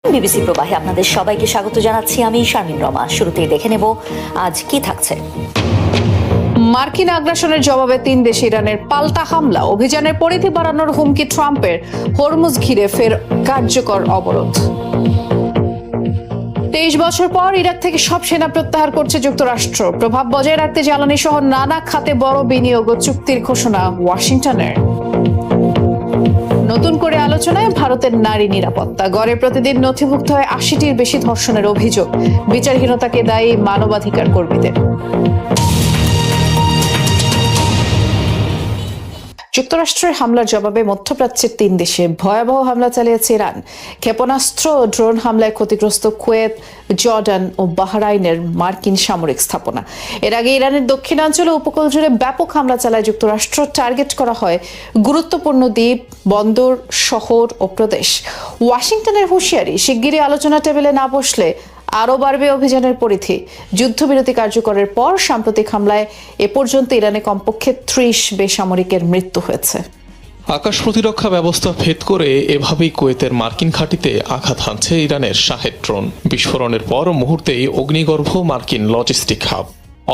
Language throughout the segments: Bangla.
বিবিসি প্রবাহে আপনাদের সবাইকে স্বাগত জানাচ্ছি। আমি শারমিন রমা। শুরুতেই দেখে নেব আজ কি থাকছে। মার্কিন আগ্রাসনের জবাবে 3 দেশে ইরানের পাল্টা হামলা, অভিযানের পরিধি বাড়ানোর হুমকি ট্রাম্পের, হরমুজ ঘিরে ফের কার্যকর অবরোধ। 23 বছর পর ইরাক থেকে সব সেনা প্রত্যাহার করছে যুক্তরাষ্ট্র। প্রভাব বজায় রাখতে জ্বালানি সহ নানা খাতে বড় বিনিয়োগ ও চুক্তির ঘোষণা ওয়াশিংটনের। নতুন করে আলোচনায় ভারতের নারী নিরাপত্তা। গড়ে প্রতিদিন নথিভুক্ত হয় 80টির বেশি ধর্ষণের অভিযোগ। বিচারহীনতাকে দায়ী মানবাধিকার কর্মীদের। যুক্তরাষ্ট্রের হামলার জবাবে মধ্যপ্রাচ্যের 3 দেশে ভয়াবহ হামলা চালিয়েছে ইরান। ক্ষেপণাস্ত্র ও ড্রোন হামলায় ক্ষতিগ্রস্ত কুয়েত, জর্ডান ও বাহরাইনের মার্কিন সামরিক স্থাপনা। এর আগে ইরানের দক্ষিণাঞ্চল ও উপকূল জুড়ে ব্যাপক হামলা চালায় যুক্তরাষ্ট্র। টার্গেট করা হয় গুরুত্বপূর্ণ দ্বীপ, বন্দর, শহর ও প্রদেশ। ওয়াশিংটনের হুঁশিয়ারি, শিগগিরই আলোচনা টেবিলে না বসলে আরও বাড়বে অভিযানের পরিধি। যুদ্ধবিরতি কার্যকরের পর সাম্প্রতিক হামলায় এ পর্যন্ত ইরানে কমপক্ষে 30 বেসামরিকের মৃত্যু হয়েছে। আকাশ প্রতিরক্ষা ব্যবস্থা ভেদ করে এভাবেই কুয়েতের মার্কিন ঘাঁটিতে আঘাত হানছে ইরানের শাহেদ ড্রোন। বিস্ফোরণের পর মুহূর্তেই অগ্নিগর্ভ মার্কিন লজিস্টিক হাব।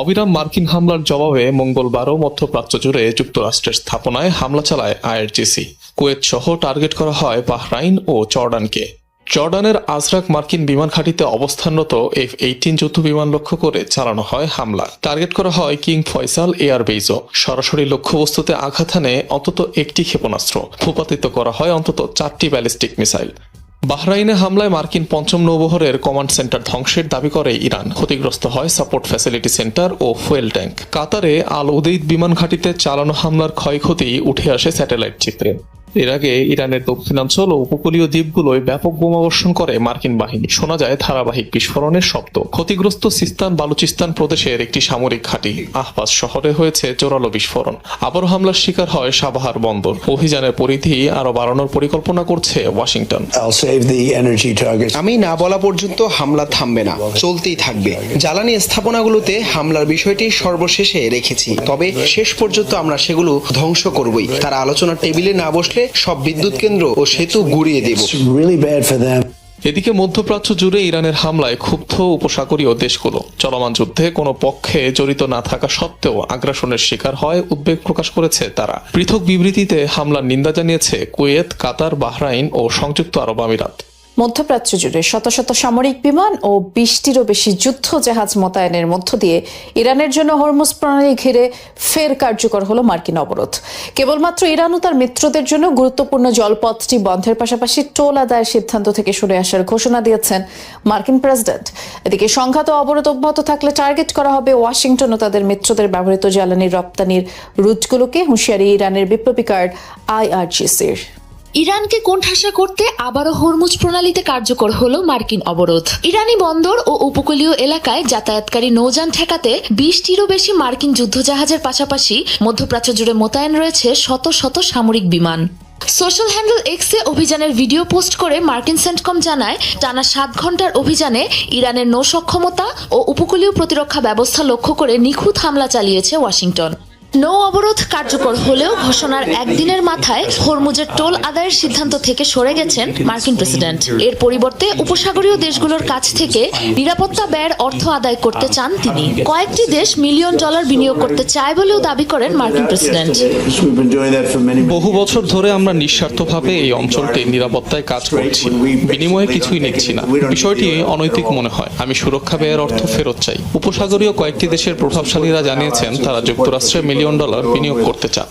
অবিরাম মার্কিন হামলার জবাবে মঙ্গলবারও মধ্যপ্রাচ্য জুড়ে যুক্তরাষ্ট্রের স্থাপনায় হামলা চালায় আইআরজিসি। কুয়েত সহ টার্গেট করা হয় বাহরাইন ও জর্ডানকে। জর্ডানের আজরাক মার্কিন বিমান ঘাঁটিতে অবস্থানরত F-18 যুদ্ধ বিমান লক্ষ্য করে চালানো হয় হামলা। টার্গেট করা হয় কিং ফয়সাল এয়ারবেইজও। সরাসরি লক্ষ্যবস্তুতে আঘাত হানে অন্তত একটি ক্ষেপণাস্ত্র। ভূপাতিত করা হয় অন্তত 4টি ব্যালিস্টিক মিসাইল। বাহরাইনে হামলায় মার্কিন 5ম নৌবহরের কমান্ড সেন্টার ধ্বংসের দাবি করে ইরান। ক্ষতিগ্রস্ত হয় সাপোর্ট ফ্যাসিলিটি সেন্টার ও ফুয়েল ট্যাঙ্ক। কাতারে আল উদেইদ বিমান ঘাঁটিতে চালানো হামলার ক্ষয়ক্ষতি উঠে আসে স্যাটেলাইট চিত্রে। এর আগে ইরানের দক্ষিণাঞ্চল ও উপকূলীয় দ্বীপগুলোয় ব্যাপক বোমাবর্ষণ করে মার্কিন বাহিনী। শোনা যায় ধারাবাহিক বিস্ফোরণের শব্দ। ক্ষতিগ্রস্ত সিস্তান বালুচিস্তান প্রদেশের একটি সামরিক ঘাঁটি আহবাজ শহরে হয়েছে জোরালো বিস্ফোরণ। আবারও হামলার শিকার হয় সাবাহার বন্দর। অভিযানের পরিধি আরো বাড়ানোর পরিকল্পনা করছে ওয়াশিংটন। আমি না বলা পর্যন্ত হামলা থামবে না, চলতেই থাকবে। জ্বালানি স্থাপনাগুলোতে হামলার বিষয়টি সর্বশেষে রেখেছি, তবে শেষ পর্যন্ত আমরা সেগুলো ধ্বংস করবই। তারা আলোচনার টেবিলে না বসলে সব বিদ্যুৎ কেন্দ্র ও সেতু গুড়িয়ে দেব। এদিকে মধ্যপ্রাচ্য জুড়ে ইরানের হামলায় ক্ষুব্ধ উপসাগরীয় দেশগুলো। চলমান যুদ্ধে কোনো পক্ষে জড়িত না থাকা সত্ত্বেও আগ্রাসনের শিকার হয় উদ্বেগ প্রকাশ করেছে তারা। পৃথক বিবৃতিতে হামলার নিন্দা জানিয়েছে কুয়েত, কাতার, বাহরাইন ও সংযুক্ত আরব আমিরাত। মধ্যপ্রাচ্য জুড়ে শত শত সামরিক বিমান ও 20টিরও বেশি যুদ্ধ জাহাজ মোতায়েনের মধ্য দিয়ে ইরানের জন্য হরমুজ প্রণালী ঘিরে ফের কার্যকর হলো মার্কিন অবরোধ। কেবলমাত্র ইরান ও তার মিত্রদের জন্য গুরুত্বপূর্ণ জলপথটি বন্ধের পাশাপাশি টোল আদায়ের সিদ্ধান্ত থেকে সরে আসার ঘোষণা দিয়েছেন মার্কিন প্রেসিডেন্ট। এদিকে সংঘাত অবরোধ অব্যাহত থাকলে টার্গেট করা হবে ওয়াশিংটন ও তাদের মিত্রদের ব্যবহৃত জ্বালানি রপ্তানির রুটগুলোকে। হুঁশিয়ারি ইরানের বিপ্লবী গার্ড আইআরজিসির। ইরানকে কোণঠাসা করতে আবারও হরমুজ প্রণালীতে কার্যকর হলো মার্কিন অবরোধ। ইরানি বন্দর ও উপকূলীয় এলাকায় যাতায়াতকারী নৌযান ঠেকাতে 20টিরও বেশি মার্কিন যুদ্ধজাহাজের পাশাপাশি মধ্যপ্রাচ্য জুড়ে মোতায়েন রয়েছে শত শত সামরিক বিমান। সোশ্যাল হ্যান্ডেল এক্সে অভিযানের ভিডিও পোস্ট করে মার্কিন সেন্টকম জানায়, টানা 7 ঘন্টার অভিযানে ইরানের নৌ সক্ষমতা ও উপকূলীয় প্রতিরক্ষা ব্যবস্থা লক্ষ্য করে নিখুঁত হামলা চালিয়েছে ওয়াশিংটন। নৌ অবরোধ কার্যকর হলেও ঘোষণার একদিনের মাথায় হরমুজের টোল আদায়ের সিদ্ধান্ত থেকে সরে গেছেন মার্কিন প্রেসিডেন্ট। এর পরিবর্তে উপসাগরীয় দেশগুলোর কাছ থেকে নিরাপত্তা ব্যয়ের অর্থ আদায় করতে চান তিনি। কয়েকটি দেশ $1 মিলিয়ন বিনিয়োগ করতে চায় বলেও দাবি করেন মার্কিন প্রেসিডেন্ট। বহু বছর ধরে আমরা নিঃস্বার্থভাবে এই অঞ্চলটির নিরাপত্তায় কাজ করছি। বিনিময়ে কিছুই নিচ্ছি না। বিষয়টি অনৈতিক মনে হয়। আমি সুরক্ষা ব্যয়ের অর্থ ফেরত চাই। উপসাগরীয় কয়েকটি দেশের প্রভাবশালীরা জানিয়েছেন তারা যুক্তরাষ্ট্রে $1 মিলিয়ন বিনিয়োগ করতে চান।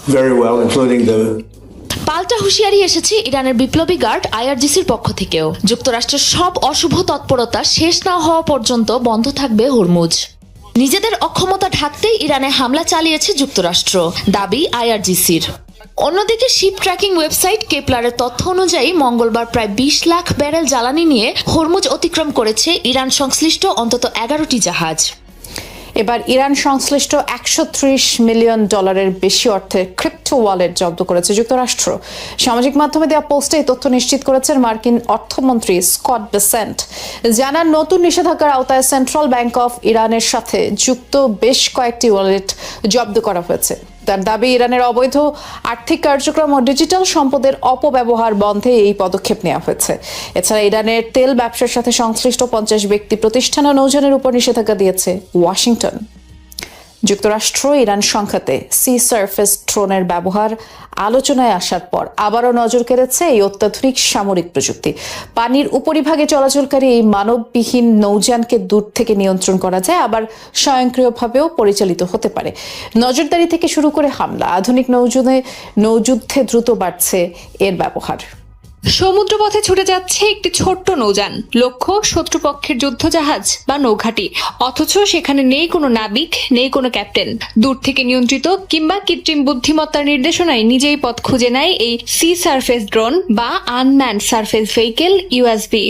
পাল্টা হুঁশিয়ারি এসেছে ইরানের বিপ্লবী গার্ড আইআরজিসির পক্ষ থেকেও। যুক্তরাষ্ট্রের সব অশুভ তৎপরতা শেষ না হওয়া পর্যন্ত বন্ধ থাকবে হরমুজ। নিজেদের অক্ষমতা ঢাকতেই ইরানে হামলা চালিয়েছে যুক্তরাষ্ট্র, দাবি আইআরজিসির। অন্যদিকে শিপ ট্র্যাকিং ওয়েবসাইট কেপলারের তথ্য অনুযায়ী মঙ্গলবার প্রায় 20 লাখ ব্যারেল জ্বালানি নিয়ে হরমুজ অতিক্রম করেছে ইরান সংশ্লিষ্ট অন্তত 11টি জাহাজ। এবার ইরান সংশ্লিষ্ট $130 মিলিয়ন বেশি অর্থের ক্রিপ্টো ওয়ালেট জব্দ করেছে যুক্তরাষ্ট্র। সামাজিক মাধ্যমে দেওয়া পোস্টে এই তথ্য নিশ্চিত করেছেন মার্কিন অর্থমন্ত্রী স্কট বেসেন্ট। জানান, নতুন নিষেধাজ্ঞার আওতায় সেন্ট্রাল ব্যাংক অফ ইরানের সাথে যুক্ত বেশ কয়েকটি ওয়ালেট জব্দ করা হয়েছে। তার দাবি, ইরানের অবৈধ আর্থিক কার্যক্রম ও ডিজিটাল সম্পদের অপব্যবহার বন্ধে এই পদক্ষেপ নেওয়া হয়েছে। এছাড়া ইরানের তেল ব্যবসার সাথে সংশ্লিষ্ট 50 ব্যক্তি, প্রতিষ্ঠান ও নৌযানের উপর নিষেধাজ্ঞা দিয়েছে ওয়াশিংটন। যুক্তরাষ্ট্র ইরান সংঘাতে সি সারফেস ড্রোনের ব্যবহার আলোচনায় আসার পর আবারও নজর কেড়েছে এই অত্যাধুনিক সামরিক প্রযুক্তি। পানির উপরিভাগে চলাচলকারী এই মানববিহীন নৌযানকে দূর থেকে নিয়ন্ত্রণ করা যায়, আবার স্বয়ংক্রিয়ভাবেও পরিচালিত হতে পারে। নজরদারি থেকে শুরু করে হামলা, আধুনিক নৌযুদ্ধে দ্রুত বাড়ছে এর ব্যবহার। সমুদ্রপথে ছুটে যাচ্ছে একটি ছোট্ট নৌযান, লক্ষ্য শত্রুপক্ষের যুদ্ধজাহাজ বা নৌঘাঁটি, অথচ সেখানে নেই কোনো নাবিক, নেই কোনো ক্যাপ্টেন। দূর থেকে নিয়ন্ত্রিত কিংবা কৃত্রিম বুদ্ধিমত্তার নির্দেশনায় নিজেই পথ খুঁজে নেয় এই সি সারফেস ড্রোন বা unmanned surface vehicle USV.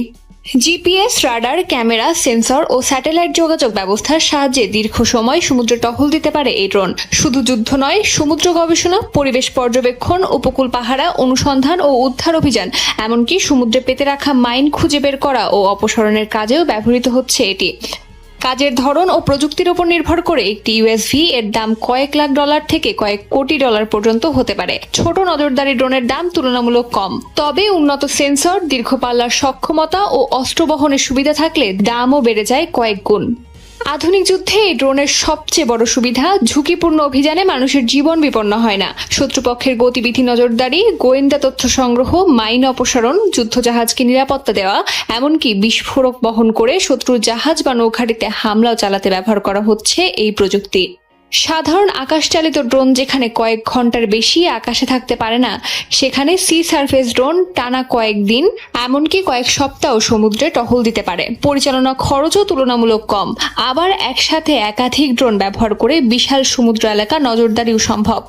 GPS, radar, camera, sensor ও স্যাটেলাইট যোগাযোগ ব্যবস্থার সাহায্যে দীর্ঘ সময় সমুদ্রে টহল দিতে পারে এই ড্রোন। শুধু যুদ্ধ নয়, সমুদ্র গবেষণা, পরিবেশ পর্যবেক্ষণ, উপকূল পাহারা, অনুসন্ধান ও উদ্ধার অভিযান, এমনকি সমুদ্রে পেতে রাখা মাইন খুঁজে বের করা ও অপসারণের কাজেও ব্যবহৃত হচ্ছে এটি। কাজের ধরন ও প্রযুক্তির উপর নির্ভর করে একটি ইউএসভি এর দাম কয়েক লাখ ডলার থেকে কয়েক কোটি ডলার পর্যন্ত হতে পারে। ছোট নজরদারি ড্রোনের দাম তুলনামূলক কম, তবে উন্নত সেন্সর, দীর্ঘ পাল্লার সক্ষমতা ও অস্ত্র বহনের সুবিধা থাকলে দামও বেড়ে যায় কয়েক গুণ। আধুনিক যুদ্ধে এই ড্রোনের সবচেয়ে বড় সুবিধা, ঝুঁকিপূর্ণ অভিযানে মানুষের জীবন বিপন্ন হয় না। শত্রুপক্ষের গতিবিধি নজরদারি, গোয়েন্দা তথ্য সংগ্রহ, মাইন অপসারণ, যুদ্ধজাহাজকে নিরাপত্তা দেওয়া, এমনকি বিস্ফোরক বহন করে শত্রুর জাহাজ বা নৌঘাঁটিতে হামলাও চালাতে ব্যবহার করা হচ্ছে এই প্রযুক্তি। সাধারণ আকাশচালিত ড্রোন যেখানে কয়েক ঘন্টার বেশি আকাশে থাকতে পারে না, সেখানে সি সারফেস ড্রোন টানা কয়েকদিন, এমনকি কয়েক সপ্তাহ সমুদ্রে টহল দিতে পারে। পরিচালনা খরচও তুলনামূলক কম, আবার একসাথে একাধিক ড্রোন ব্যবহার করে বিশাল সমুদ্র এলাকা নজরদারিও সম্ভব।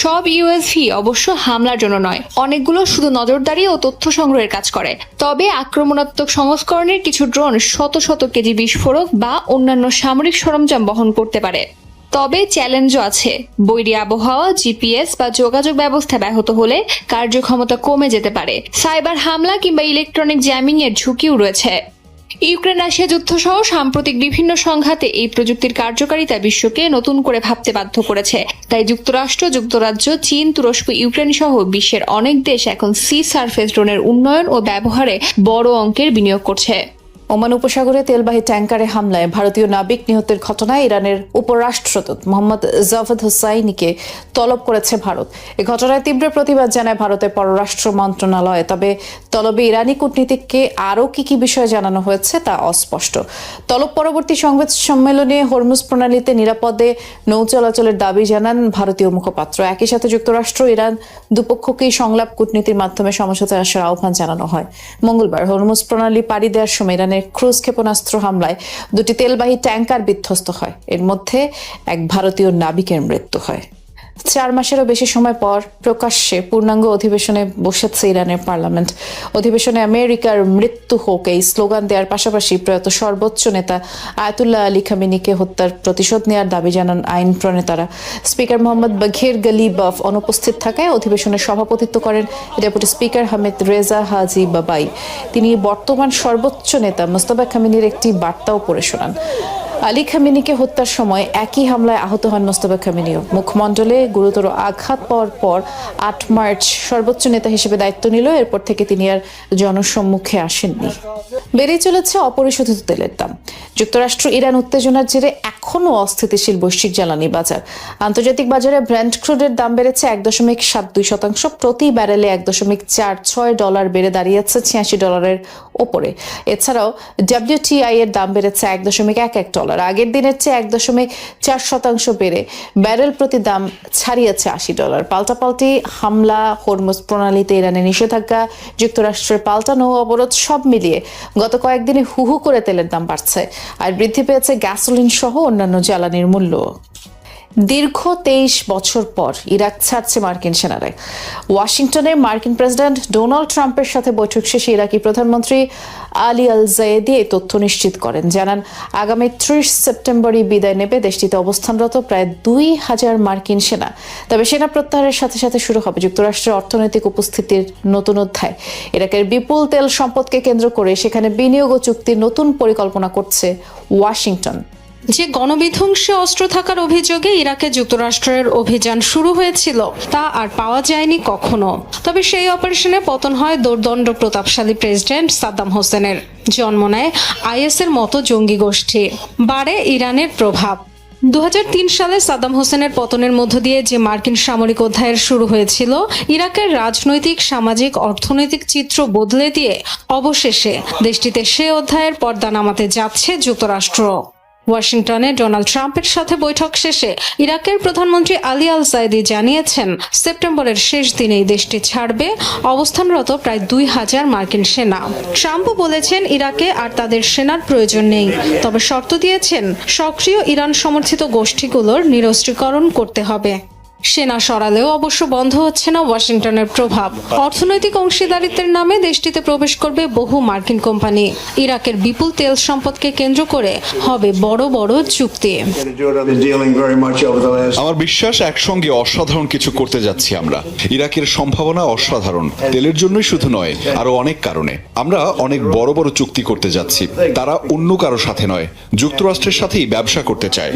সব ইউএসভি অবশ্য হামলার জন্য নয়, অনেকগুলো শুধু নজরদারি ও তথ্য সংগ্রহের কাজ করে। তবে আক্রমণাত্মক সংস্করণের কিছু ড্রোন শত শত কেজি বিস্ফোরক বা অন্যান্য সামরিক সরঞ্জাম বহন করতে পারে। তবে চ্যালেঞ্জও আছে। বৈরী আবহাওয়া, জিপিএস বা যোগাযোগ ব্যবস্থা ব্যাহত হলে কার্যক্ষমতা কমে যেতে পারে। সাইবার হামলা কিংবা ইলেকট্রনিক জ্যামিং এর ঝুঁকিও রয়েছে। ইউক্রেন রাশিয়া যুদ্ধ সহ সাম্প্রতিক বিভিন্ন সংঘাতে এই প্রযুক্তির কার্যকারিতা বিশ্বকে নতুন করে ভাবতে বাধ্য করেছে। তাই যুক্তরাষ্ট্র, যুক্তরাজ্য, চীন, তুরস্ক, ইউক্রেন সহ বিশ্বের অনেক দেশ এখন সি সারফেস ড্রোনের উন্নয়ন ও ব্যবহারে বড় অঙ্কের বিনিয়োগ করছে। ওমান উপসাগরে তেলবাহী ট্যাঙ্কারে হামলায় ভারতীয় নাবিক নিহতের ঘটনায় ইরানের উপরাষ্ট্রদূত মোহাম্মদ জাভেদ হোসাইনিকে তলব করেছে ভারত। এই ঘটনায় তীব্র প্রতিবাদ জানায় ভারতের পররাষ্ট্র মন্ত্রণালয়। তবে তলবে ইরানি কূটনীতিককে আরও কি বিষয় জানানো হয়েছে তা অস্পষ্ট। তলব পরবর্তী সংবাদ সম্মেলনে হরমুজ প্রণালীতে নিরাপদে নৌ চলাচলের দাবি জানান ভারতীয় মুখপাত্র। একই সাথে যুক্তরাষ্ট্র, ইরান দুপক্ষকেই সংলাপ কূটনীতির মাধ্যমে সমঝোতায় আসার আহ্বান জানানো হয়। মঙ্গলবার হরমুজ প্রণালী পাড়ি দেওয়ার সময় ইরানের ক্রুজ ক্ষেপণাস্ত্র হামলায় 2টি তেলবাহী ট্যাঙ্কার বিধ্বস্ত হয়। এর মধ্যে এক ভারতীয় নাবিকের মৃত্যু হয়। 4 মাসেরও বেশি সময় পর প্রকাশ্যে পূর্ণাঙ্গ অধিবেশনে বসেছে ইরানের পার্লামেন্ট। অধিবেশনে আমেরিকার মৃত্যু হোক এই স্লোগান দেওয়ার পাশাপাশি প্রয়াত সর্বোচ্চ নেতা আয়াতুল্লাহ আলী খামেনিকে হত্যার প্রতিশোধ নেওয়ার দাবি জানান আইন প্রণেতারা। স্পিকার মোহাম্মদ বাঘির গালিবাফ অনুপস্থিত থাকায় অধিবেশনে সভাপতিত্ব করেন ডেপুটি স্পিকার হামিদ রেজা হাজি বাবাই। তিনি বর্তমান সর্বোচ্চ নেতা মোস্তফা খামেনির একটি বার্তাও পড়ে শোনান। আলী খামেনিকে হত্যার সময় একই হামলায় আহত হন মোস্তফা খামেনিও। মুখমণ্ডলে গুরুতর আঘাত পাওয়ার পর 8 মার্চ সর্বোচ্চ নেতা হিসেবে দায়িত্ব নিল। এরপর থেকে তিনি আর জনসম্মুখে আসেননি। বেড়ে চলেছে অপরিশোধিত তেলের দাম। যুক্তরাষ্ট্র ইরান উত্তেজনার জেরে এখনও অস্থিতিশীল বৈশ্বিক জ্বালানি বাজার। আন্তর্জাতিক বাজারে ব্র্যান্ড ক্রুডের দাম বেড়েছে 1.72%, প্রতি ব্যারেলে $1.46 বেড়ে দাঁড়িয়েছে $86 ওপরে। এছাড়াও WTI এর দাম বেড়েছে $1.11। আগের দিনের চেয়ে 1.4% বেড়ে ব্যারেল প্রতি দাম ছাড়িয়েছে $80। পাল্টাপাল্টি হামলা, হরমুজ প্রণালীতে ইরানের নিষেধাজ্ঞা, যুক্তরাষ্ট্রের পাল্টা নৌ অবরোধ সব মিলিয়ে গত কয়েকদিনে হু করে তেলের দাম বাড়ছে। আর বৃদ্ধি পেয়েছে গ্যাসোলিন সহ অন্যান্য জ্বালানির মূল্য। দীর্ঘ 23 বছর পর ইরাক ছাড়ছে মার্কিন সেনারা। ওয়াশিংটনে মার্কিন প্রেসিডেন্ট ডোনাল্ড ট্রাম্পের সাথে বৈঠক শেষে ইরাকি প্রধানমন্ত্রী আলী আল জায়েদি এই তথ্য নিশ্চিত করেন। জানান, আগামী 30 সেপ্টেম্বরই বিদায় নেবে দেশটিতে অবস্থানরত প্রায় 2000 মার্কিন সেনা। তবে সেনা প্রত্যাহারের সাথে সাথে শুরু হবে যুক্তরাষ্ট্রের অর্থনৈতিক উপস্থিতির নতুন অধ্যায়। ইরাকের বিপুল তেল সম্পদকে কেন্দ্র করে সেখানে বিনিয়োগ ও চুক্তির নতুন পরিকল্পনা করছে ওয়াশিংটন। যে গণবিধ্বংসী অস্ত্র থাকার অভিযোগে ইরাকে যুক্তরাষ্ট্রের অভিযান শুরু হয়েছিল তা আর পাওয়া যায়নি কখনো। তবে সেই অপারেশনে পতন হয় দোর্দণ্ড প্রতাপশালী প্রেসিডেন্ট সাদ্দাম হোসেনের। জন্ম নেয় আইএসের মতো জঙ্গি গোষ্ঠী। বাড়ে ইরানের প্রভাব। 2003 সালে সাদ্দাম হোসেনের পতনের মধ্য দিয়ে যে মার্কিন সামরিক অধ্যায়ের শুরু হয়েছিল, ইরাকের রাজনৈতিক, সামাজিক, অর্থনৈতিক চিত্র বদলে দিয়ে অবশেষে দেশটিতে সে অধ্যায়ের পর্দা নামাতে যাচ্ছে যুক্তরাষ্ট্র। ওয়াশিংটনে ডোনাল্ড ট্রাম্পের সাথে বৈঠক শেষে ইরাকের প্রধানমন্ত্রী আলী আল জাইদি জানিয়েছেন, সেপ্টেম্বরের শেষ দিনেই দেশটি ছাড়বে অবস্থানরত প্রায় 2000 মার্কিন সেনা। ট্রাম্পও বলেছেন ইরাকে আর তাদের সেনার প্রয়োজন নেই, তবে শর্ত দিয়েছেন সক্রিয় ইরান সমর্থিত গোষ্ঠীগুলোর নিরস্ত্রীকরণ করতে হবে। সেনা সরালেও অবশ্য বন্ধ হচ্ছে না ওয়াশিংটনের প্রভাব। অর্থনৈতিক অংশীদারিত্বের নামে দেশটিতে প্রবেশ করবে বহু মার্কিন কোম্পানি। ইরাকের বিপুল তেল সম্পদকে কেন্দ্র করে হবে বড় বড় চুক্তি। আমার বিশ্বাস একসঙ্গে অসাধারণ কিছু করতে যাচ্ছি আমরা। ইরাকের সম্ভাবনা অসাধারণ, তেলের জন্যই শুধু নয়, আরো অনেক কারণে। আমরা অনেক বড় বড় চুক্তি করতে যাচ্ছি। তারা অন্য কারো সাথে নয়, যুক্তরাষ্ট্রের সাথেই ব্যবসা করতে চায়।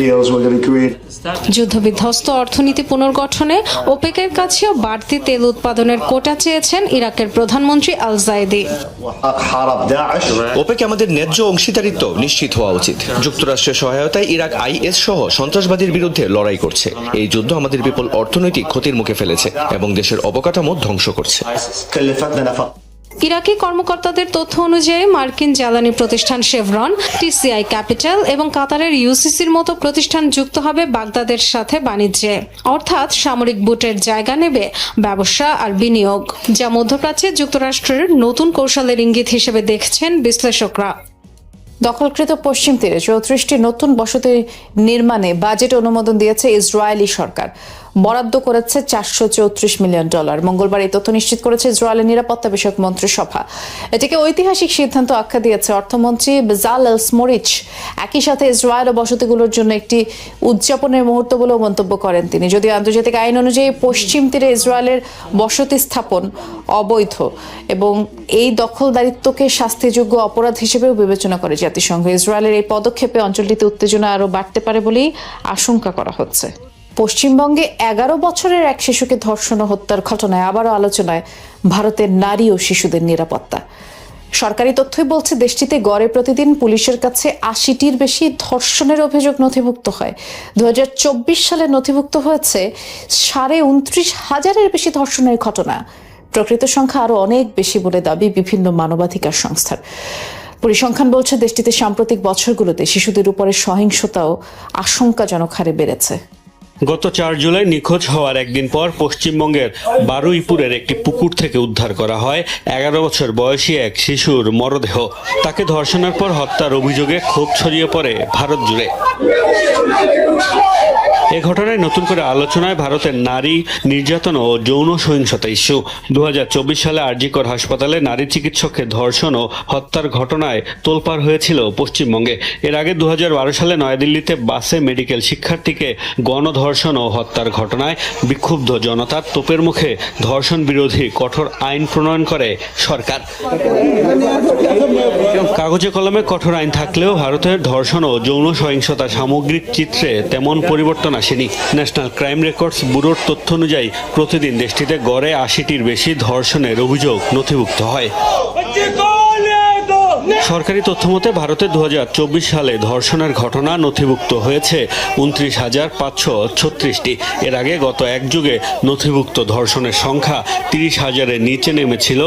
যুদ্ধবিধ্বস্ত অর্থনীতি পুনর্গঠনে ওপেকের কাছেও বাড়তি তেল উৎপাদনের কোটা চেয়েছেন ইরাকের প্রধানমন্ত্রী আল জাইদি। ওপেক আমাদের ন্যায্য অংশীদারিত্ব নিশ্চিত হওয়া উচিত। যুক্তরাষ্ট্রের সহায়তায় ইরাক আইএস সহ সন্ত্রাসবাদীর বিরুদ্ধে লড়াই করছে। এই যুদ্ধ আমাদের বিপুল অর্থনৈতিক ক্ষতির মুখে ফেলেছে এবং দেশের অবকাঠামো ধ্বংস করছে। ইরাকি কর্মকর্তাদের তথ্য অনুযায়ী মার্কিন জ্বালানি প্রতিষ্ঠান শেভরন, টিসিআই ক্যাপিটাল এবং কাতারের ইউসিসির মতো প্রতিষ্ঠান যুক্ত হবে বাগদাদের সাথে বাণিজ্যে। অর্থাৎ সামরিক বুটের জায়গা নেবে ব্যবসা আর বিনিয়োগ, যা মধ্যপ্রাচ্যে যুক্তরাষ্ট্রের নতুন কৌশলের ইঙ্গিত হিসেবে দেখছেন বিশ্লেষকরা। দখলকৃত পশ্চিম তীরে 34টি নতুন বসতি নির্মাণে বাজেট অনুমোদন দিয়েছে ইসরায়েলি সরকার। বরাদ্দ করেছে $434 মিলিয়ন। মঙ্গলবার এই তথ্য নিশ্চিত করেছে ইসরায়েলের নিরাপত্তা বিষয়ক মন্ত্রিসভা। এটিকে ঐতিহাসিক সিদ্ধান্ত আখ্যা দিয়েছে অর্থমন্ত্রী বেজালেল স্মোট্রিচ। একই সাথে ইসরায়েল ও বসতিগুলোর জন্য একটি উদযাপনের মুহূর্ত বলেও মন্তব্য করেন তিনি। যদিও আন্তর্জাতিক আইন অনুযায়ী পশ্চিম তীরে ইসরায়েলের বসতি স্থাপন অবৈধ এবং এই দখলদারিত্বকে শাস্তিযোগ্য অপরাধ হিসেবেও বিবেচনা করে জাতিসংঘ। ইসরায়েলের এই পদক্ষেপে অঞ্চলটিতে উত্তেজনা আরও বাড়তে পারে বলেই আশঙ্কা করা হচ্ছে। পশ্চিমবঙ্গে 11 বছরের এক শিশুকে ধর্ষণ ও হত্যার ঘটনায় আবারও আলোচনায় ভারতের নারী ও শিশুদের নিরাপত্তা। সরকারি তথ্যই বলছে দেশটিতে গড়ে প্রতিদিন পুলিশের কাছে 80টির বেশি ধর্ষণের অভিযোগ নথিভুক্ত হয়। 2024 সালে নথিভুক্ত হয়েছে 29,500-এর বেশি ধর্ষণের ঘটনা। প্রকৃত সংখ্যা আরো অনেক বেশি বলে দাবি বিভিন্ন মানবাধিকার সংস্থার। পরিসংখ্যান বলছে দেশটিতে সাম্প্রতিক বছরগুলোতে শিশুদের উপরে সহিংসতাও আশঙ্কাজনক হারে বেড়েছে। গত 4 জুলাই নিখোঁজ হওয়ার একদিন পর পশ্চিমবঙ্গের বারুইপুরের একটি পুকুর থেকে উদ্ধার করা হয় 11 বছর বয়সী এক শিশুর মরদেহ। তাকে ধর্ষণের পর হত্যার অভিযোগে ক্ষোভ ছড়িয়ে পড়ে ভারত জুড়ে। এ ঘটনায় নতুন করে আলোচনায় ভারতের নারী নির্যাতন ও যৌন সহিংসতা ইস্যু। 2024 সালে আরজিকর হাসপাতালে নারী চিকিৎসককে ধর্ষণ ও হত্যার ঘটনায় তোলপাড় হয়েছিল পশ্চিমবঙ্গে। এর আগে 2012 সালে নয়াদিল্লিতে বাসে মেডিকেল শিক্ষার্থীকে গণধর্ষণ ও হত্যার ঘটনায় বিক্ষুব্ধ জনতার তোপের মুখে ধর্ষণ বিরোধী কঠোর আইন প্রণয়ন করে সরকার। কাগজে কলমে কঠোর আইন থাকলেও ভারতের ধর্ষণ ও যৌন সহিংসতা সামগ্রিক চিত্রে তেমন পরিবর্তন আসেনি। ন্যাশনাল ক্রাইম রেকর্ডস ব্যুরোর তথ্য অনুযায়ী প্রতিদিন দেশটিতে গড়ে 80টির বেশি ধর্ষণের অভিযোগ নথিভুক্ত হয়। সরকারি তথ্যমতে ভারতে 2024 সালে ধর্ষণের ঘটনা নথিভুক্ত হয়েছে 29,536টি। এর আগে গত এক যুগে নথিভুক্ত ধর্ষণের সংখ্যা 30,000-এর নিচে নেমেছিল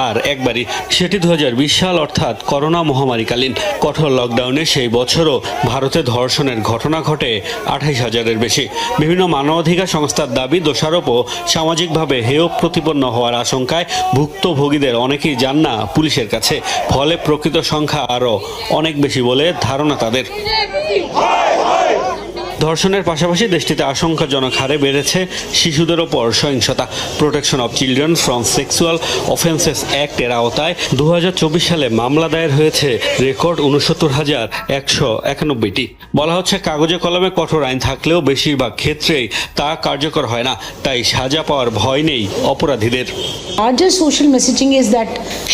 আর একবারই, সেটি 2020 সাল অর্থাৎ করোনা মহামারীকালীন। কঠোর লকডাউনে সেই বছরও ভারতে ধর্ষণের ঘটনা ঘটে 28,000-এর বেশি। বিভিন্ন মানবাধিকার সংস্থার দাবি, দোষারোপ ও সামাজিকভাবে হেয় প্রতিপন্ন হওয়ার আশঙ্কায় ভুক্তভোগীদের অনেকেই যান না পুলিশের কাছে। ফলে প্রকৃত সংখ্যা আরও অনেক বেশি বলে ধারণা তাদের। ধর্ষণের পাশাপাশি দেশটিতে আশঙ্কাজনক হারে বেড়েছে শিশুদের ওপর সহিংসতা। Protection of children from sexual offences অ্যাক্টের আওতায় 2024 সালে মামলা দায়ের হয়েছে রেকর্ড 69,191টি। বলা হচ্ছে কাগজে কলমে কঠোর আইন থাকলেও বেশিরভাগ ক্ষেত্রেই তা কার্যকর হয় না, তাই সাজা পাওয়ার ভয় নেই অপরাধীদের।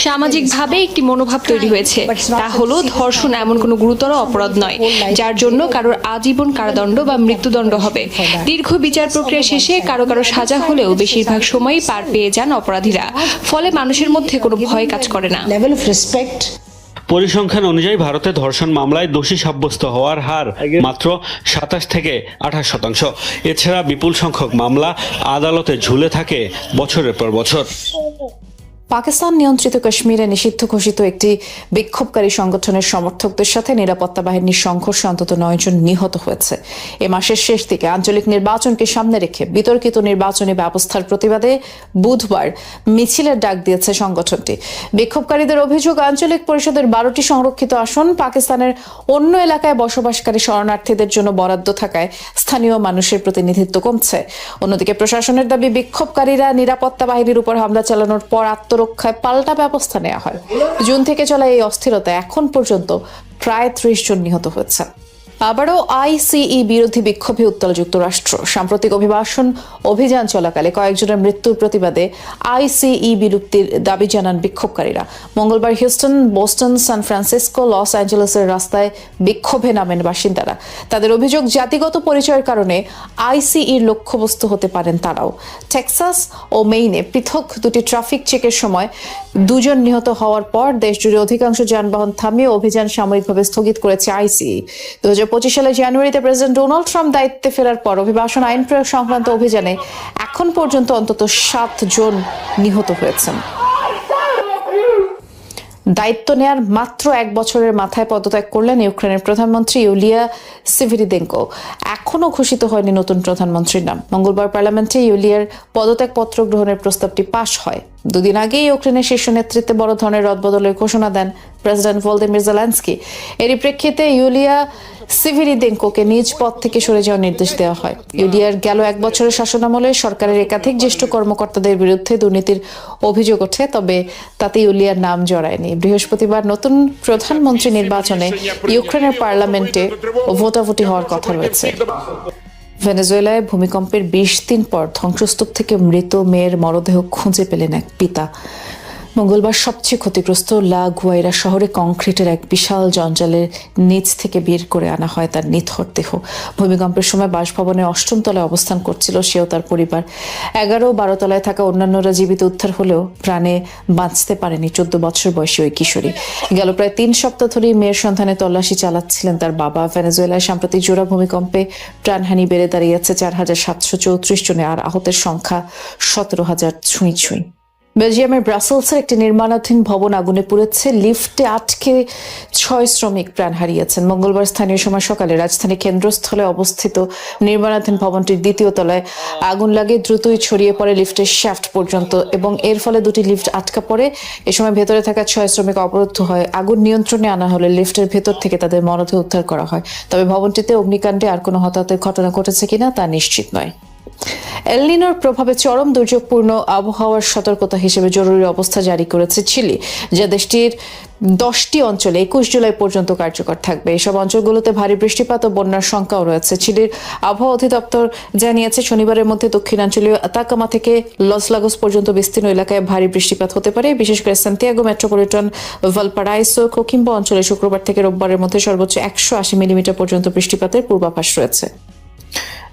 সামাজিকভাবে একটি মনোভাব তৈরি হয়েছে, তা হলো ধর্ষণ এমন কোনো গুরুতর অপরাধ নয় যার জন্য কারোর আজীবন কারাদণ্ড বা মৃত্যুদণ্ড হবে। দীর্ঘ বিচার প্রক্রিয়া শেষে কারো কারো সাজা হলেও বেশিরভাগ সময়ই পার পেয়ে যান অপরাধীরা, ফলে মানুষের মধ্যে কোনো ভয় কাজ করে না। পরিসংখ্যান অনুযায়ী ভারতে ধর্ষণ মামলায় দোষী সাব্যস্ত হওয়ার হার মাত্র 27 থেকে 28%। এছাড়া বিপুল সংখ্যক মামলা আদালতে ঝুলে থাকে বছরের পর বছর। পাকিস্তান নিয়ন্ত্রিত কাশ্মীরে নিষিদ্ধ ঘোষিত একটি বিক্ষোভকারী সংগঠনের সমর্থকদের সাথে নিরাপত্তা বাহিনীর সংঘর্ষে অন্তত 9 জন নিহত হয়েছে। এ মাসের শেষ দিকে আঞ্চলিক নির্বাচনকে সামনে রেখে বিতর্কিত নির্বাচনী ব্যবস্থার প্রতিবাদে বুধবার মিছিলের ডাক দিয়েছে সংগঠনটি। বিক্ষোভকারীদের অভিযোগ, আঞ্চলিক পরিষদের 12টি সংরক্ষিত আসন পাকিস্তানের অন্য এলাকায় বসবাসকারী শরণার্থীদের জন্য বরাদ্দ থাকায় স্থানীয় মানুষের প্রতিনিধিত্ব কমছে। অন্যদিকে প্রশাসনের দাবি, বিক্ষোভকারীরা নিরাপত্তা বাহিনীর উপর হামলা চালানোর পর রক্ষায় পাল্টা ব্যবস্থা নেওয়া হয়। জুন থেকে চলা এই অস্থিরতায় এখন পর্যন্ত প্রায় 30 জন নিহত হয়েছে। আবারও আইসিই বিরোধী বিক্ষোভে উত্তাল যুক্তরাষ্ট্র। সাম্প্রতিক অভিযান চলাকালে কয়েকজনের মৃত্যুর প্রতিবাদে আইসিই বিলুপ্তির দাবি জানান বিক্ষোভকারীরা। মঙ্গলবার Houston, Boston, San Francisco, Los অ্যাঞ্জেলেসের রাস্তায় বিক্ষোভে নামেন বাসিন্দারা। তাদের অভিযোগ, জাতিগত পরিচয়ের কারণে আইসিইর লক্ষ্যবস্তু হতে পারেন তারাও। টেক্সাস ও মেইনে পৃথক দুটি ট্রাফিক চেকের সময় 2 জন নিহত হওয়ার পর দেশজুড়ে অধিকাংশ যানবাহন থামিয়ে অভিযান সাময়িকভাবে স্থগিত করেছে আইসিই। 2025 সালের জানুয়ারিতে প্রেসিডেন্ট ডোনাল্ড ট্রাম্প দায়িত্বে ফেরার পর অভিবাসন আইন প্রয়োগ সংক্রান্ত অভিযানে এখন পর্যন্ত অন্তত 7 জন নিহত হয়েছেন। দায়িত্ব নেয়ার মাত্র 1 বছরের মাথায় পদত্যাগ করলেন ইউক্রেনের প্রধানমন্ত্রী ইউলিয়া সিভিরিদেঙ্কো। এখনও ঘোষিত হয়নি নতুন প্রধানমন্ত্রীর নাম। মঙ্গলবার পার্লামেন্টে ইউলিয়ার পদত্যাগপত্র গ্রহণের প্রস্তাবটি পাশ হয়। 2 দিন আগে ইউক্রেনের শীর্ষ নেতৃত্বে বড় ধরনের রদবদলের ঘোষণা দেন প্রেসিডেন্ট ভলোদিমির জেলেনস্কি। এরই প্রেক্ষিতে ইউলিয়া সিভিরিদেঙ্কোকে নিজ পদ থেকে সরে যাওয়ার নির্দেশ দেওয়া হয়। ইউলিয়ার গেল 1 বছরের শাসনামলে সরকারের একাধিক জ্যেষ্ঠ কর্মকর্তাদের বিরুদ্ধে দুর্নীতির অভিযোগ ওঠে, তবে তাতে ইউলিয়ার নাম জড়ায়নি। বৃহস্পতিবার নতুন প্রধানমন্ত্রী নির্বাচনে ইউক্রেনের পার্লামেন্টে ভোটাভুটি হওয়ার কথা রয়েছে। ভেনেজুয়েলায় ভূমিকম্পের 20 দিন পর ধ্বংসস্তূপ থেকে মৃত মেয়ের মরদেহ খুঁজে পেলেন এক পিতা। মঙ্গলবার সবচেয়ে ক্ষতিগ্রস্ত লা গুয়াইরা শহরে কংক্রিটের এক বিশাল জঞ্জালের নিচ থেকে বের করে আনা হয় তার নিথর দেহ। ভূমিকম্পের সময় বাসভবনের 8ম তলায় অবস্থান করছিল সেও তার পরিবার। 11 ও 12 তলায় থাকা অন্যান্যরা জীবিত উদ্ধার হলেও প্রাণে বাঁচতে পারেনি 14 বছর বয়সী ওই কিশোরী। গেল প্রায় 3 সপ্তাহ ধরেই মেয়ের সন্ধানে তল্লাশি চালাচ্ছিলেন তার বাবা। ভেনেজুয়েলায় সাম্প্রতিক জোড়া ভূমিকম্পে প্রাণহানি বেড়ে দাঁড়িয়েছে 4734 জনে, আর আহতের সংখ্যা 17,000 ছুঁই। বেলজিয়ামের ব্রাসেলসের একটি নির্মাণাধীন ভবন আগুনে পুড়েছে। লিফটে আটকে 6 শ্রমিক প্রাণ হারিয়েছেন। মঙ্গলবার স্থানীয় সময় সকালে রাজধানী কেন্দ্রস্থলে অবস্থিত নির্মাণাধীন ভবনটির 2য় তলায় আগুন লাগে। দ্রুতই ছড়িয়ে পড়ে লিফটের শ্যাফট পর্যন্ত এবং এর ফলে 2টি লিফট আটকা পড়ে। এ সময় ভেতরে থাকা 6 শ্রমিক অবরুদ্ধ হয়। আগুন নিয়ন্ত্রণে আনা হলে লিফটের ভেতর থেকে তাদের মরদেহ উদ্ধার করা হয়। তবে ভবনটিতে অগ্নিকাণ্ডে আর কোনো হতাহতের ঘটনা ঘটেছে কিনা তা নিশ্চিত নয়। এল নিনোর প্রভাবে চরম দুর্যোগপূর্ণ আবহাওয়ার সতর্কতা হিসেবে জরুরি অবস্থা জারি করেছে চিলি, যা দেশটির 10টি অঞ্চলে 21 জুলাই পর্যন্ত কার্যকর থাকবে। এসব অঞ্চলগুলোতে ভারী বৃষ্টিপাত ও বন্যার শঙ্কাও রয়েছে। চিলির আবহাওয়া অধিদপ্তর জানিয়েছে শনিবারের মধ্যে দক্ষিণাঞ্চলীয় আতাকামা থেকে লস লাগোস পর্যন্ত বিস্তীর্ণ এলাকায় ভারী বৃষ্টিপাত হতে পারে। বিশেষ করে সান্তিয়াগো, মেট্রোপলিটন, ভালপারাইসো, কোকিম্বো অঞ্চলে শুক্রবার থেকে রোববারের মধ্যে সর্বোচ্চ 180 মিলিমিটার পর্যন্ত বৃষ্টিপাতের পূর্বাভাস রয়েছে।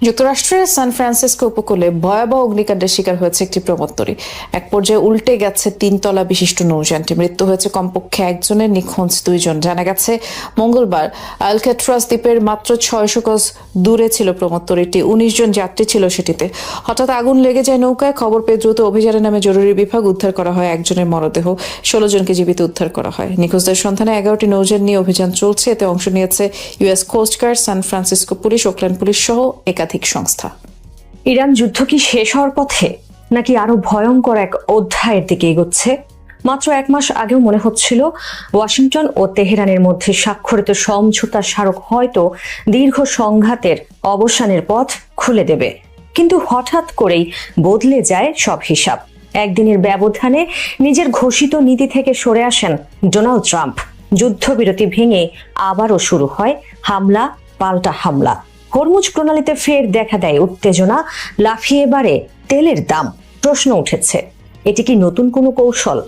যুক্তরাষ্ট্রের সান ফ্রান্সিসকো উপকূলে ভয়াবহ অগ্নিকাণ্ডের শিকার হয়েছে একটি প্রমোত্তরী। এক পর্যায়ে উল্টে গেছে 3 তলা বিশিষ্ট নৌযানটি। মৃত্যু হয়েছে কমপক্ষে 1 জনের, নিখোঁজ 2 জন। জানা গেছে মঙ্গলবার আলকাট্রাস দ্বীপের মাত্র 600 গজ দূরে ছিল প্রমোত্তরীটি। 19 জন যাত্রী ছিল সেটিতে। হঠাৎ আগুন লেগে যায় নৌকায়। খবর পেয়ে দ্রুত অভিযানের নামে জরুরি বিভাগ উদ্ধার করা হয় 1 জনের মরদেহ। 16 জনকে জীবিত উদ্ধার করা হয়। নিখোঁজদের সন্ধানে 11টি নৌযান নিয়ে অভিযান চলছে। এতে অংশ নিয়েছে US coast guard, San Francisco police, Oakland police সহ একাধিক সংস্থা। ইরান যুদ্ধ কি শেষ হওয়ার পথে নাকি আরো ভয়ঙ্কর এক অধ্যায়ের দিকে এগোচ্ছে? মাত্র 1 মাস আগেও মনে হচ্ছিল ওয়াশিংটন ও তেহরানের মধ্যে স্বাক্ষরিত সমঝোতা স্মারক হয়তো দীর্ঘ সংঘাতের অবসানের পথ খুলে দেবে, কিন্তু হঠাৎ করেই বদলে যায় সব হিসাব। একদিনের ব্যবধানে নিজের ঘোষিত নীতি থেকে সরে আসেন ডোনাল্ড ট্রাম্প। যুদ্ধবিরতি ভেঙে আবারও শুরু হয় হামলা পাল্টা হামলা। হরমুজ প্রণালীতে ফের দেখা দেয় উত্তেজনা, লাফিয়ে বাড়ে তেলের দাম। প্রশ্ন উঠেছে, এটি কি নতুন কোনো কৌশল,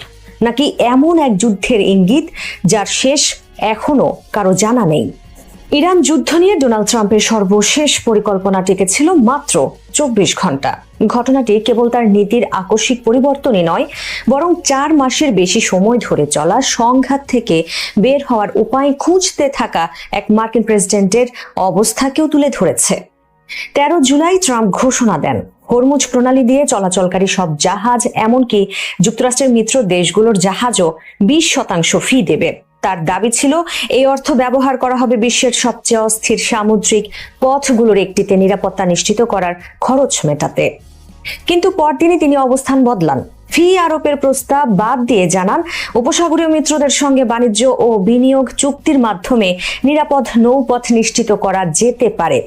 নাকি এমন এক যুদ্ধের ইঙ্গিত যার শেষ এখনো কারো জানা নেই? ইরান যুদ্ধ নিয়ে ডোনাল্ড ট্রাম্পের সর্বশেষ পরিকল্পনা টিকেছিল মাত্র 24 ঘন্টা। ঘটনাটি কেবল তার নীতির আকস্মিক পরিবর্তনই নয়, বরং 4 মাসের বেশি সময় ধরে চলা সংঘাত থেকে বের হওয়ার উপায় খুঁজতে থাকা এক মার্কিন প্রেসিডেন্টের অবস্থাকেও তুলে ধরেছে। 13 জুলাই ট্রাম্প ঘোষণা দেন, হরমুজ প্রণালী দিয়ে চলাচলকারী সব জাহাজ, এমনকি যুক্তরাষ্ট্রের মিত্র দেশগুলোর জাহাজও 20% ফি দেবে। তার দাবি ছিল এই অর্থ ব্যবহার করা হবে বিশ্বের সবচেয়ে অস্থির সামুদ্রিক পথগুলোর একটিতে নিরাপত্তা নিশ্চিত করার খরচ মেটাতে। কিন্তু পরদিনই তিনি অবস্থান বদলান। ফি আরোপের প্রস্তাব বাদ দিয়ে জানান, উপসাগরীয় মিত্রদের সঙ্গে বাণিজ্য ও বিনিয়োগ চুক্তির মাধ্যমে নিরাপদ নৌপথ নিশ্চিত করা যেতে পারে।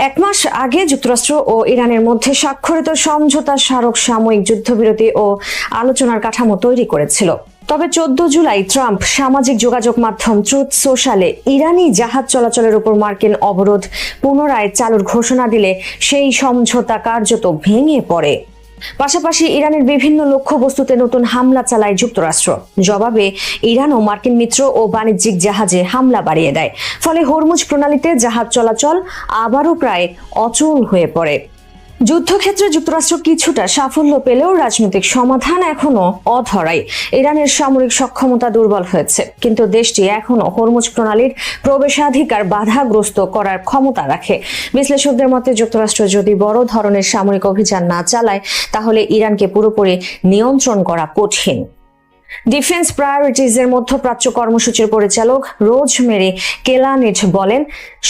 1 মাস আগে যুক্তরাষ্ট্র ও ইরানের মধ্যে স্বাক্ষরিত সমঝোতা স্মারক সাময়িক যুদ্ধবিরতি ও আলোচনার কাঠামো তৈরি করেছিল। তবে 14 জুলাই ট্রাম্প সামাজিক যোগাযোগ মাধ্যম ট্রুথ সোশ্যালে ইরানি জাহাজ চলাচলের উপর মার্কিন অবরোধ পুনরায় চালুর ঘোষণা দিলে সেই সমঝোতা কার্যত ভেঙে পড়ে। পাশাপাশি ইরানের বিভিন্ন লক্ষ্যবস্তুতে নতুন হামলা চালায় যুক্তরাষ্ট্র। জবাবে ইরান ও মার্কিন মিত্র ও বাণিজ্যিক জাহাজে হামলা বাড়িয়ে দেয়। ফলে হরমুজ প্রণালীতে জাহাজ চলাচল আবারও প্রায় অচল হয়ে পড়ে। যুদ্ধক্ষেত্রে যুক্তরাষ্ট্র কিছুটা সাফল্য পেলেও রাজনৈতিক সমাধান এখনো অধরাই। ইরানের সামরিক সক্ষমতা দুর্বল হয়েছে, কিন্তু দেশটি এখনো হরমুজ প্রণালীর প্রবেশাধিকার বাধাগ্রস্ত করার ক্ষমতা রাখে। বিশ্লেষকদের মতে যুক্তরাষ্ট্র যদি বড় ধরনের সামরিক অভিযান না চালায়, তাহলে ইরানকে পুরোপুরি নিয়ন্ত্রণ করা কঠিন। ডিফেন্স প্রায়োরিটিজ এর মধ্যপ্রাচ্য কর্মসূচির পরিচালক রোজমেরি কেলানিট বলেন,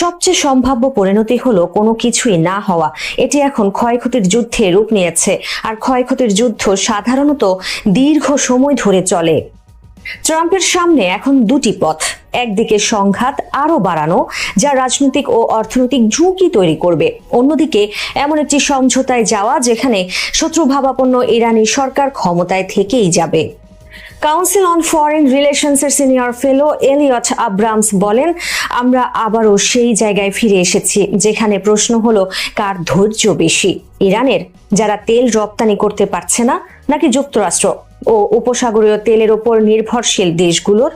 সবচেয়ে সম্ভাব্য পরিণতি হলো কোনো কিছুই না হওয়া। এটি এখন ক্ষয়ক্ষতির যুদ্ধে রূপ নিয়েছে, আর ক্ষয়ক্ষতির যুদ্ধ সাধারণত দীর্ঘ সময় ধরে চলে। ট্রাম্পের সামনে এখন দুটি পথ। একদিকে সংঘাত আরো বাড়ানো, যা রাজনৈতিক ও অর্থনৈতিক ঝুঁকি তৈরি করবে। অন্যদিকে এমন একটি সমঝোতায় যাওয়া যেখানে শত্রুভাবাপন্ন ইরানি সরকার ক্ষমতায় থেকেই যাবে। কাউন্সিল অন ফরেন রিলেশনস এর সিনিয়র ফেলো এলিয়ট আব্রামস বলেন, আমরা আবারও সেই জায়গায় ফিরে এসেছি যেখানে প্রশ্ন হলো কার ধৈর্য বেশি, ইরানের যারা তেল রপ্তানি করতে পারছে না, নাকি যুক্তরাষ্ট্র ও উপসাগরীয় তেলের উপর নির্ভরশীল দেশগুলোর?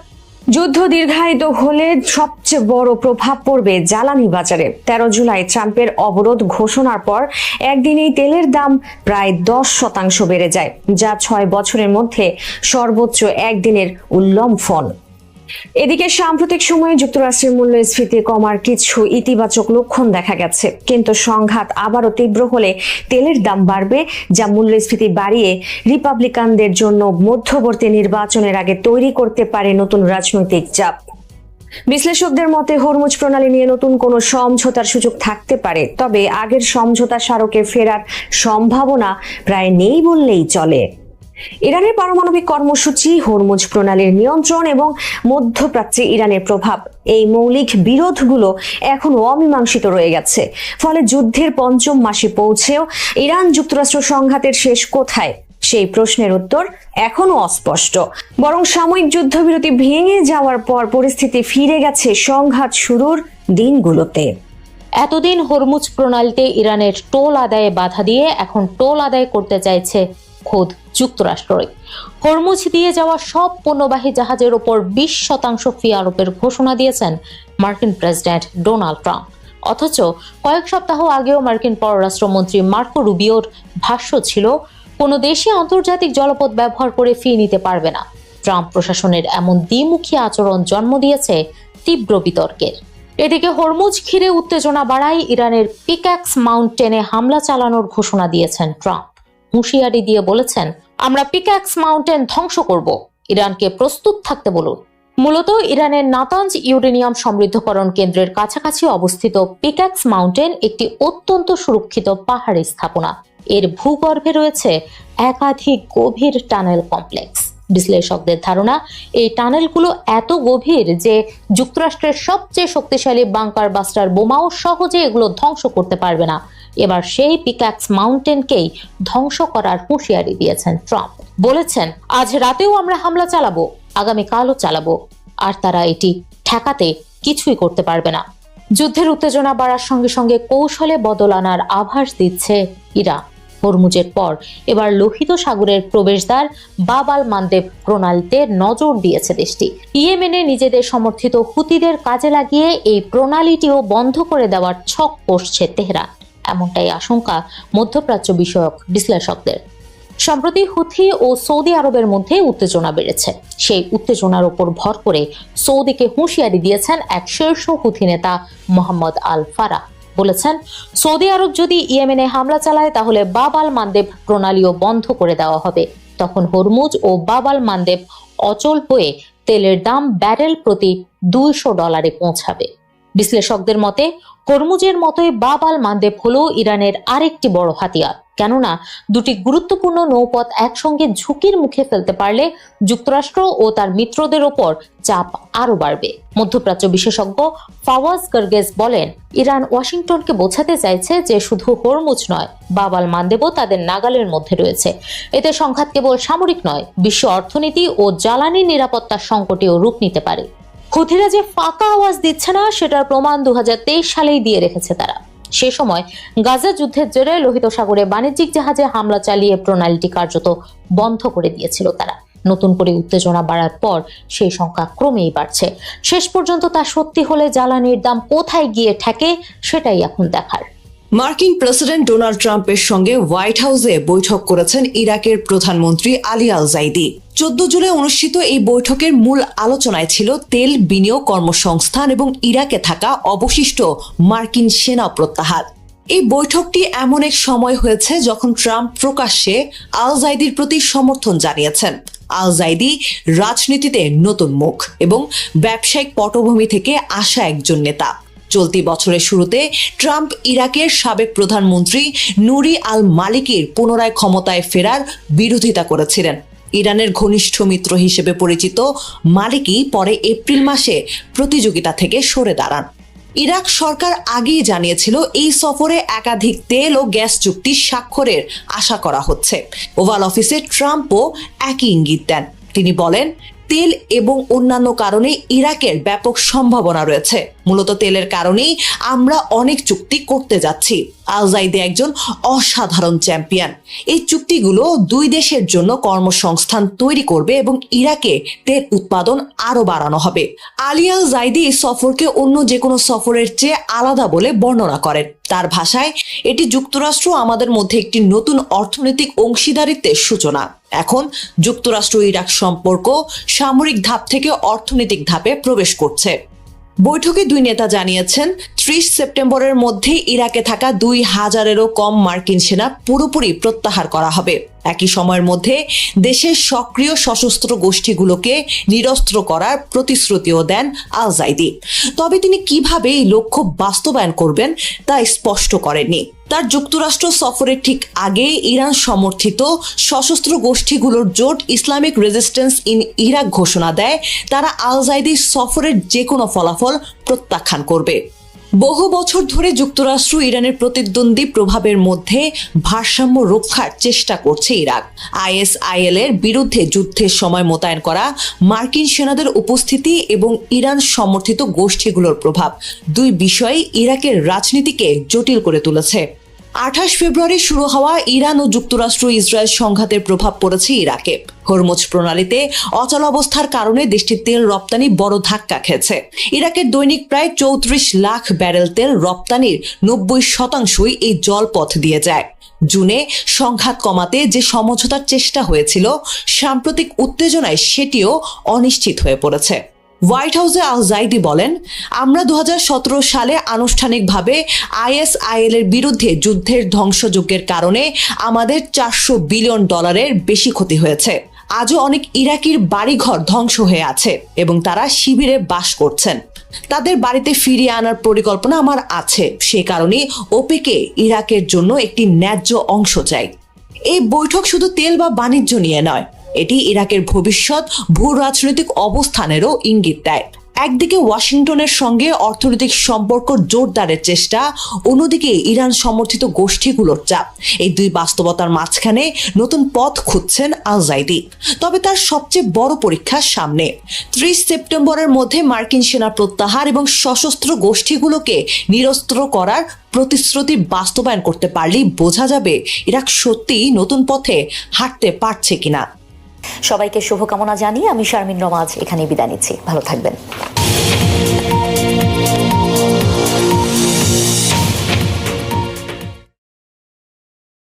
যুদ্ধ দীর্ঘায়িত হলে সবচেয়ে বড় প্রভাব পড়বে জ্বালানি বাজারে। 13 জুলাই ট্রাম্পের অবরোধ ঘোষণার পর একদিনেই তেলের দাম প্রায় 10% বেড়ে যায়, যা 6 বছরের মধ্যে সর্বোচ্চ একদিনের উল্লম্ফন। এদিকে সাম্প্রতিক সময়ে যুক্তরাষ্ট্রের মূল্যস্ফীতি কমার কিছু ইতিবাচক লক্ষণ দেখা গেছে, কিন্তু সংঘাত আবারও তীব্র হলে তেলের দাম বাড়বে, যা মূল্যস্ফীতি বাড়িয়ে রিপাবলিকানদের জন্য মধ্যবর্তী নির্বাচনের আগে তৈরি করতে পারে নতুন রাজনৈতিক চাপ। বিশ্লেষকদের মতে হরমুজ প্রণালী নিয়ে নতুন কোনো সমঝোতার সুযোগ থাকতে পারে, তবে আগের সমঝোতা স্মারকে ফেরার সম্ভাবনা প্রায় নেই বললেই চলে। ইরানের পারমাণবিক কর্মসূচি, হরমুজ প্রণালীর নিয়ন্ত্রণ এবং মধ্যপ্রাচ্যে ইরানের প্রভাব, এই মৌলিক বিরোধগুলো এখনো অমীমাংসিত রয়ে গেছে। ফলে যুদ্ধের 5ম মাসে পৌঁছেও ইরান যুক্তরাষ্ট্র সংঘাতের শেষ কোথায়, সেই প্রশ্নের উত্তর এখনো অস্পষ্ট। বরং সাময়িক যুদ্ধবিরতি ভেঙে যাওয়ার পর পরিস্থিতি ফিরে গেছে সংঘাত শুরুর দিনগুলোতে। এতদিন হরমুজ প্রণালীতে ইরানের টোল আদায়ে বাধা দিয়ে এখন টোল আদায় করতে চাইছে খোদ যুক্তরাষ্ট্রই। হরমুজ দিয়ে যাওয়া সব পণ্যবাহী জাহাজের উপর 20% ফি আরোপের ঘোষণা দিয়েছেন মার্কিন প্রেসিডেন্ট ডোনাল্ড ট্রাম্প। অথচ কয়েক সপ্তাহ আগেও মার্কিন পররাষ্ট্রমন্ত্রী মার্কো রুবিওর ভাষ্য ছিল, কোনো দেশই আন্তর্জাতিক জলপথ ব্যবহার করে ফি নিতে পারবে না। ট্রাম্প প্রশাসনের এমন দ্বিমুখী আচরণ জন্ম দিয়েছে তীব্র বিতর্কের। এদিকে হরমুজ ঘিরে উত্তেজনা বাড়ায় ইরানের পিক্যাক্স মাউন্টেনে হামলা চালানোর ঘোষণা দিয়েছেন ট্রাম্প। হুঁশিয়ারি দিয়ে বলেছেন, আমরা পিক্যাক্স মাউন্টেন ধ্বংস করব, ইরানকে প্রস্তুত থাকতে বলুন। মূলত ইরানের নাতাঞ্জ ইউরেনিয়াম সমৃদ্ধকরণ কেন্দ্রের কাছাকাছি অবস্থিত পিক্যাক্স মাউন্টেন একটি অত্যন্ত সুরক্ষিত পাহাড়ি স্থাপনা। এর ভূগর্ভে রয়েছে একাধিক গভীর টানেল কমপ্লেক্স। বিশ্লেষকদের ধারণা, এই টানেলগুলো এত গভীর যে যুক্তরাষ্ট্রের সবচেয়ে শক্তিশালী বাংকার বাস্টার বোমাও সহজে এগুলো ধ্বংস করতে পারবে না। এবার সেই পিক্যাক্স মাউন্টেনকেই ধ্বংস করার হুঁশিয়ারি দিয়েছেন ট্রাম্প। বলেছেন, আজ রাতেও আমরা হামলা চালাবো, আগামীকালও চালাবো, আর তারা এটি ঠেকাতে কিছুই করতে পারবে না। যুদ্ধের উত্তেজনা বাড়ার সঙ্গে সঙ্গে কৌশলে বদল আনার আভাস দিচ্ছে ইরান। হরমুজের পর এবার লোহিত সাগরের প্রবেশদ্বার বাব আল মানদেব প্রণালীতে নজর দিয়েছে দেশটি। ইয়েমেনে নিজেদের সমর্থিত হুতিদের কাজে লাগিয়ে এই প্রণালীটিও বন্ধ করে দেওয়ার ছক কষছে তেহরান, এমনটাই আশঙ্কা মধ্যপ্রাচ্য বিষয়ক বিশ্লেষকদের। সম্প্রতি হুথি ও সৌদি আরবের মধ্যে উত্তেজনা বেড়েছে। সেই উত্তেজনার উপর ভর করে সৌদিকে হুঁশিয়ারি দিয়েছেন এক শীর্ষ হুথি নেতা মোহাম্মদ আল ফারাহ। বলেছেন, সৌদি আরব যদি ইয়েমেনে হামলা চালায় তাহলে বাব আল মানদেব প্রণালীও বন্ধ করে দেওয়া হবে। তখন হরমুজ ও বাব আল মানদেব অচল হয়ে তেলের দাম ব্যারেল প্রতি $200 পৌঁছাবে। বিশ্লেষকদের মতে হরমুজের মতোই বাব আল মানদেব হলো ইরানের আরেকটি বড় হাতিয়ার। কেননা দুটি গুরুত্বপূর্ণ নৌপথ একসঙ্গে ঝুঁকির মুখে ফেলতে পারলে যুক্তরাষ্ট্র ও তার মিত্রদের ওপর চাপ আরো বাড়বে। মধ্যপ্রাচ্য বিশেষজ্ঞ ফাওয়াজ গার্গেস বলেন, ইরান ওয়াশিংটনকে বোঝাতে চাইছে যে শুধু হরমুজ নয়, বাব আল মানদেবও তাদের নাগালের মধ্যে রয়েছে। এতে সংঘাত কেবল সামরিক নয়, বিশ্ব অর্থনীতি ও জ্বালানি নিরাপত্তার সংকটেও রূপ নিতে পারে। হুথিরা যে ফাঁকা আওয়াজ দিচ্ছে না সেটার প্রমাণ 2023 সালেই দিয়ে রেখেছে তারা। সে সময় গাজা যুদ্ধের জেরে লোহিত সাগরে বাণিজ্যিক জাহাজে হামলা চালিয়ে প্রণালীটি কার্যত বন্ধ করে দিয়েছিল তারা। নতুন করে উত্তেজনা বাড়ার পর সেই সংখ্যা ক্রমেই বাড়ছে। শেষ পর্যন্ত তা সত্যি হলে জ্বালানির দাম কোথায় গিয়ে ঠেকে সেটাই এখন দেখার। মার্কিন প্রেসিডেন্ট ডোনাল্ড ট্রাম্পের সঙ্গে হোয়াইট হাউসে বৈঠক করেছেন ইরাকের প্রধানমন্ত্রী আলী আল জাইদি। 14 জুলাই অনুষ্ঠিত এই বৈঠকের মূল আলোচনায় ছিল তেল বিনিয়োগ, কর্মসংস্থান এবং ইরাকে থাকা অবশিষ্ট মার্কিন সেনা প্রত্যাহার। এই বৈঠকটি এমন এক সময় হয়েছে যখন ট্রাম্প প্রকাশ্যে আল জাইদির প্রতি সমর্থন জানিয়েছেন। আল জাইদি রাজনীতিতে নতুন মুখ এবং ব্যবসায়িক পটভূমি থেকে আসা একজন নেতা। চলতি বছরের শুরুতে ট্রাম্প ইরাকের সাবেক প্রধানমন্ত্রী নুরি আল মালিকির পুনরায় ক্ষমতায় ফেরার বিরোধিতা করেছিলেন। ইরানের ঘনিষ্ঠ মিত্র হিসেবে পরিচিত মালিকি পরে এপ্রিল মাসে প্রতিযোগিতা থেকে সরে দাঁড়ান। ইরাক সরকার আগেই জানিয়েছিল এই সফরে একাধিক তেল ও গ্যাস চুক্তি স্বাক্ষরের আশা করা হচ্ছে। ওভাল অফিসে ট্রাম্পও একই ইঙ্গিত দেন। তিনি বলেন, তেল এবং অন্যান্য কারণে ইরাকের ব্যাপক সম্ভাবনা রয়েছে। মূলত তেলের কারণেই আমরা অনেক চুক্তি করতে যাচ্ছি। আল জাইদি একজন অসাধারণ চ্যাম্পিয়ন। এই চুক্তিগুলো দুই দেশের জন্য কর্মসংস্থান তৈরি করবে এবং ইরাকে তেল উৎপাদন আরো বাড়ানো হবে। আলী আল জাইদি এই সফরকে অন্য যে কোনো সফরের চেয়ে আলাদা বলে বর্ণনা করেন। তার ভাষায়, এটি যুক্তরাষ্ট্র আমাদের মধ্যে একটি নতুন অর্থনৈতিক অংশীদারিত্বের সূচনা। এখন যুক্তরাষ্ট্র ইরাক সম্পর্ক সামরিক ধাপ থেকে অর্থনৈতিক ধাপে প্রবেশ করছে। বৈঠকে দুই নেতা জানিয়েছেন 30 সেপ্টেম্বরের মধ্যে ইরাকে থাকা 2000-এরও কম মার্কিন সেনা পুরোপুরি প্রত্যাহার করা হবে। একই সময়ের মধ্যে দেশের সক্রিয় সশস্ত্র গোষ্ঠীগুলোকে নিরস্ত্র করার প্রতিশ্রুতিও দেন আল জাইদি। তবে তিনি কিভাবে এই লক্ষ্য বাস্তবায়ন করবেন তা স্পষ্ট করেননি। তার যুক্তরাষ্ট্র সফরের ঠিক আগে ইরান সমর্থিত সশস্ত্র গোষ্ঠীগুলোর জোট ইসলামিক রেজিস্ট্যান্স ইন ইরাক ঘোষণা দেয় তারা আল জাইদির সফরের যে কোনো ফলাফল প্রত্যাখ্যান করবে। বহু বছর ধরে যুক্তরাষ্ট্র ইরানের প্রতিদ্বন্দ্বী প্রভাবের মধ্যে ভারসাম্য রক্ষার চেষ্টা করছে ইরাক। ISIL এর বিরুদ্ধে যুদ্ধের সময় মোতায়েন করা মার্কিন সেনাদের উপস্থিতি এবং ইরান সমর্থিত গোষ্ঠীগুলোর প্রভাব, দুই বিষয়ই ইরাকের রাজনীতিকে জটিল করে তুলেছে। 28 ফেব্রুয়ারি শুরু হওয়া ইরান ও যুক্তরাষ্ট্র ইসরায়েল সংঘাতের প্রভাব পড়েছে ইরাকে। হরমুজ প্রণালীতে অচলাবস্থার কারণে দেশটির তেল রপ্তানি বড় ধাক্কা খেয়েছে। ইরাকের দৈনিক প্রায় 34 লাখ ব্যারেল তেল রপ্তানির 90% এই জলপথ দিয়ে যায়। জুনে সংঘাত কমাতে যে সমঝোতার চেষ্টা হয়েছিল, সাম্প্রতিক উত্তেজনায় সেটিও অনিশ্চিত হয়ে পড়েছে। হোয়াইট হাউসে আল জাইদি বলেন, আমরা 2017 সালে আনুষ্ঠানিকভাবে ISIL এর বিরুদ্ধে যুদ্ধের ধ্বংসযজ্ঞের কারণে আমাদের $400 বিলিয়ন বেশি ক্ষতি হয়েছে। আজও অনেক ইরাকির বাড়িঘর ধ্বংস হয়ে আছে এবং তারা শিবিরে বাস করছেন। তাদের বাড়িতে ফিরিয়ে আনার পরিকল্পনা আমার আছে। সে কারণে ওপেকে ইরাকের জন্য একটি ন্যায্য অংশ চাই। এই বৈঠক শুধু তেল বা বাণিজ্য নিয়ে নয়, এটি ইরাকের ভবিষ্যৎ ভূ রাজনৈতিক অবস্থানেরও ইঙ্গিত দেয়। একদিকে ওয়াশিংটনের সঙ্গে অর্থনৈতিক সম্পর্ক জোরদারের চেষ্টা, অন্যদিকে ইরান সমর্থিত গোষ্ঠীগুলোর চাপ। এই দুই বাস্তবতার মাঝখানে নতুন পথ খুঁজছেন আল জাইদি। তবে তার সবচেয়ে বড় পরীক্ষা সামনে। 30 সেপ্টেম্বরের মধ্যে মার্কিন সেনা প্রত্যাহার এবং সশস্ত্র গোষ্ঠীগুলোকে নিরস্ত্র করার প্রতিশ্রুতি বাস্তবায়ন করতে পারলেই বোঝা যাবে ইরাক সত্যিই নতুন পথে হাঁটতে পারছে কিনা। সবাইকে শুভকামনা জানিয়ে আমি শারমিন রমাজ এখানে বিদায় নিচ্ছি। ভালো থাকবেন।